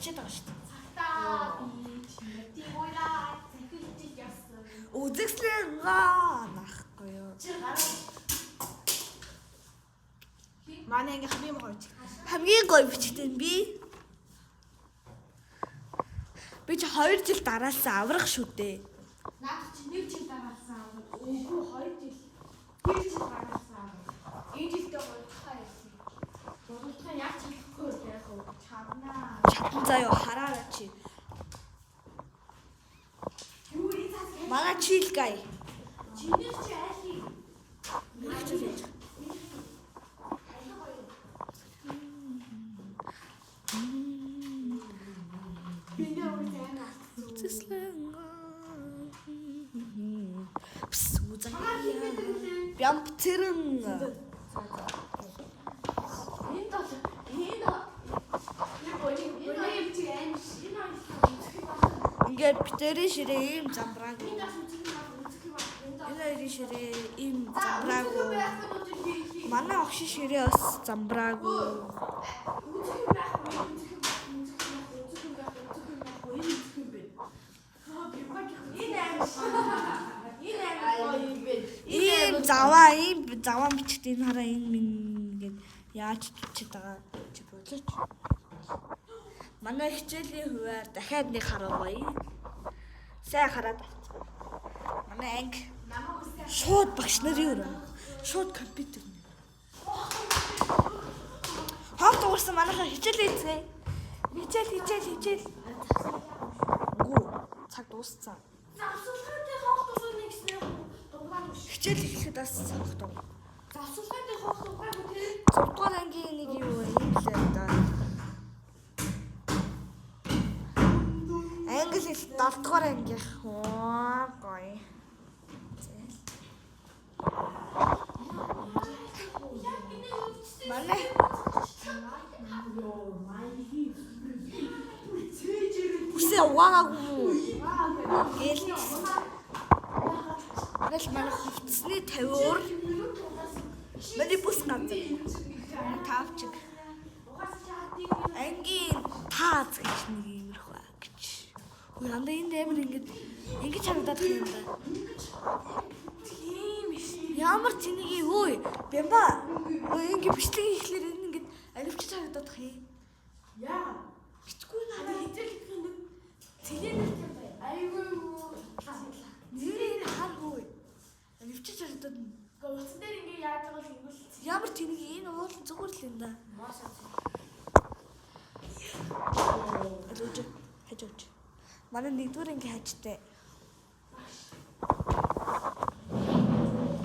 орчод байгаа шүү дээ. Цагтаа би чимэтийн уйлаа захилж явсан. Үзэгслэн нахгүй юу. Манай ингээ хамгийн гоё ч. Хамгийн гоё бичгтэн би. Би ч 2 жил дараалсан аврах шүү дээ. Наад чи 1 жил дараалсан. Үгүй 2 жил. 1 жил дараалсан. Энэ жилдээ гуйхаа яасан. Гуйхаа яг чадахгүй байх уу? Чарнаа. Чадан заяа хараарай чи. Юу энэ цаас Манай чил гай. чиний чи айлын. Үзэгслэн. Пс үзэг. Бямцэрэн. Ингээд битэрийн ширээ ийм замбрааг. Энэ хоёрын ширээ ийм замбрааг. Манай огшин ширээ бас замбрааг. Ийм заваа бичгтээ энэ хараа энэ минь ингээд яаж бичиж байгаа чи бодлооч. Манай хичээлийн хуваар дахиад нэг хараагүй. Сайн хараад авчих. Манай анги шууд багш нарын өрөө. Шууд компьютер. Хавд уурсан манайхаа хичээл хийцгээе. Хичээл. Гүү цаг дууссан. Завсуулгаатай хоох тусаа нэг снэ дугаар биш. Хичээл эхлэхэд бас цагтав. Завсуулгаатай хоох дугаар үү? 6 дугаар ангийн нэг юу вэ? Ийм л да. Англи хэл 7 дугаар ангих. Гоё. Манай үсээ угаагүй. Гэл. Тэгэл манай хувцсны 50-оор миний бүс ганц. Тавчиг. Ангийн таац гэж нэг иймэрхүү гэж. Өө андаа энэ амир ингэж харагдаад байна юм да. Тийм шүү. Ямар чиний хөөе. Бямба. Өө ингэ бичлэг хийхлээр энэ ингэ аливчж харагдаад бах юм. Яа. Бичгүй Надад хичээл хийх нэг цэлэнэр юм бай. Айгүй юу. нэрээ хар хөөе. Аливчж харагдаад. Утсан дээр ингээ яаж байгаа л ингэвэл Ямар чиний энэ уул зүгээр л юм да. Алууж хажууж. Манай нэгдүгээр анги хажтай.